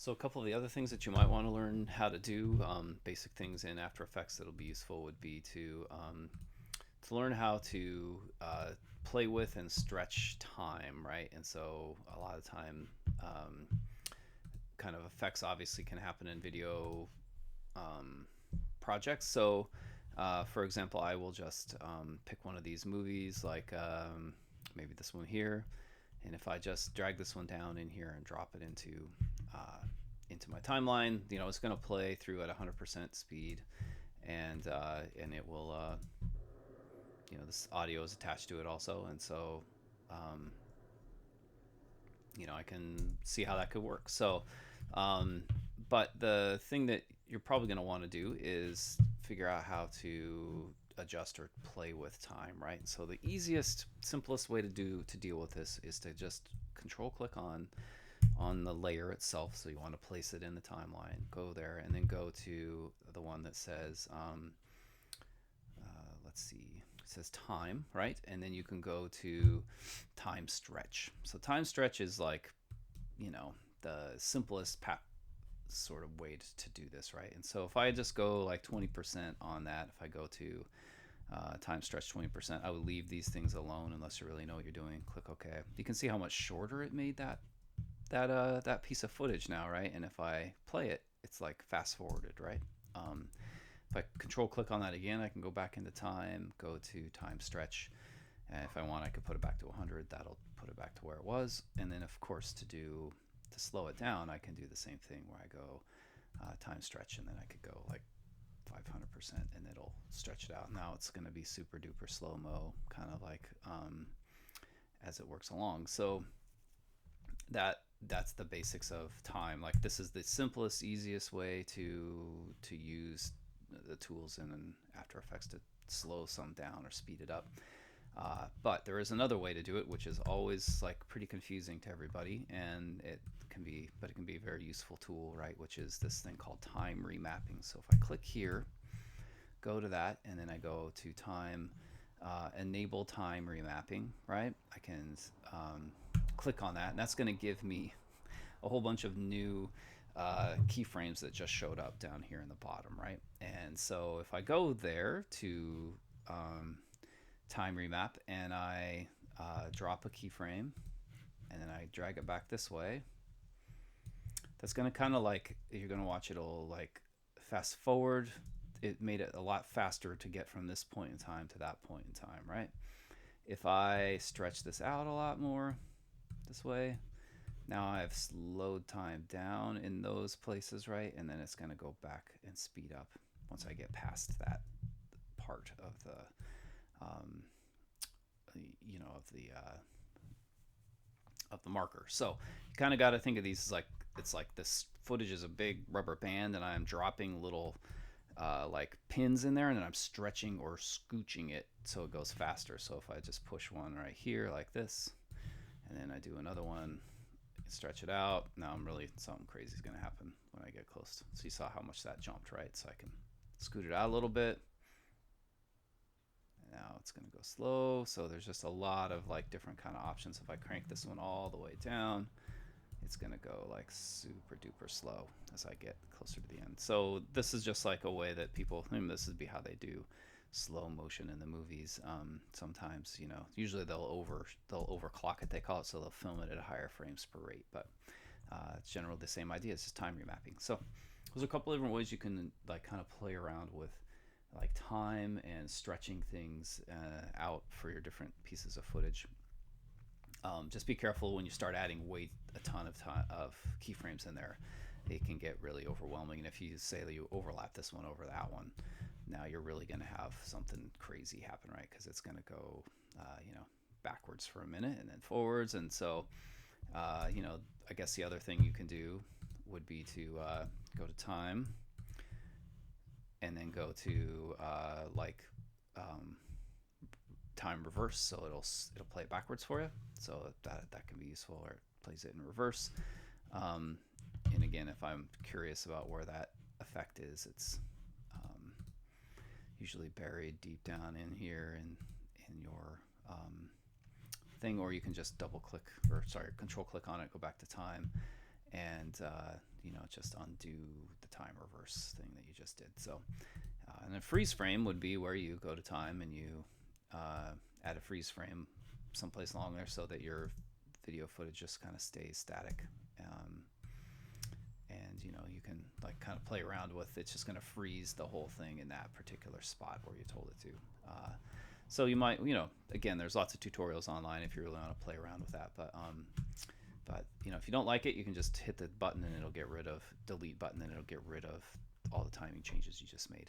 So a couple of the other things that you might want to learn how to do, basic things in After Effects that'll be useful would be to learn how to play with and stretch time, right? And so a lot of time, um, kind of effects obviously can happen in video um, projects. So, for example, I will just pick one of these movies, like maybe this one here, and if I just drag this one down in here and drop it into my timeline, it's going to play through at 100% speed, and it will, this audio is attached to it also, and so um, I can see how that could work. So, um, but the thing that you're probably going to want to do is figure out how to adjust or play with time, right? So the easiest, simplest way to deal with this is to just control click on the layer itself. So you want to place it in the timeline, go there, and then go to the one that says, let's see, it says time, right? And then you can go to time stretch. So time stretch is like, the simplest sort of way to do this, right? And so if I just go like 20% on that, if I go to time stretch 20%, I would leave these things alone unless you really know what you're doing. Click OK. You can see how much shorter it made that piece of footage now, right? And if I play it, it's like fast forwarded, right? If I control click on that again, I can go back into time, go to time stretch, and if I want, I could put it back to 100. That'll put it back to where it was. And then, of course, to slow it down, I can do the same thing where I go time stretch, and then I could go like 500%, and it'll stretch it out. Now it's going to be super duper slow mo, kind of like as it works along. So that's the basics of time. Like, this is the simplest, easiest way to use the tools in After Effects to slow some down or speed it up. But there is another way to do it, which is always like pretty confusing to everybody, and it can be a very useful tool, right? Which is this thing called time remapping. So if I click here, go to that, and then I go to time, enable time remapping, right? I can click on that, and that's going to give me a whole bunch of new keyframes that just showed up down here in the bottom, right? And so if I go there to time remap and I drop a keyframe and then I drag it back this way, that's going to kind of like, you're going to watch it'll like fast forward. It made it a lot faster to get from this point in time to that point in time, right? If I stretch this out a lot more this way, now I've slowed time down in those places, right? And then it's going to go back and speed up once I get past that part of um, of the marker. So you kind of got to think of these as like, it's like this footage is a big rubber band, and I'm dropping little like pins in there, and then I'm stretching or scooching it so it goes faster. So if I just push one right here like this, and then I do another one, stretch it out, now I'm really, something crazy is going to happen when I get close. So you saw how much that jumped, right? So I can scoot it out a little bit. Now it's going to go slow. So there's just a lot of like different kind of options. If I crank this one all the way down, it's going to go like super duper slow as I get closer to the end. So this is just like a way that people, this would be how they do slow motion in the movies. Sometimes, usually they'll overclock it, they call it, so they'll film it at a higher frames per rate. But it's generally the same idea. It's just time remapping. So there's a couple of different ways you can like kind of play around with like time and stretching things out for your different pieces of footage. Just be careful when you start adding a ton of keyframes in there. It can get really overwhelming, and if you say that you overlap this one over that one, now you're really going to have something crazy happen, right? Because it's going to go, backwards for a minute and then forwards, and so, I guess the other thing you can do would be to go to time, and then go to time reverse, so it'll play it backwards for you. So that can be useful, or it plays it in reverse. And again, if I'm curious about where that effect is, it's usually buried deep down in here in your thing, or you can just double click, or sorry, control click on it, go back to time, and just undo the time reverse thing that you just did. So, and a freeze frame would be where you go to time and you add a freeze frame someplace along there so that your video footage just kind of stays static. And you can like kind of play around with it's just going to freeze the whole thing in that particular spot where you told it to. So you might, again, there's lots of tutorials online if you really want to play around with that. But if you don't like it, you can just hit the button and it'll get rid of delete button and it'll get rid of all the timing changes you just made.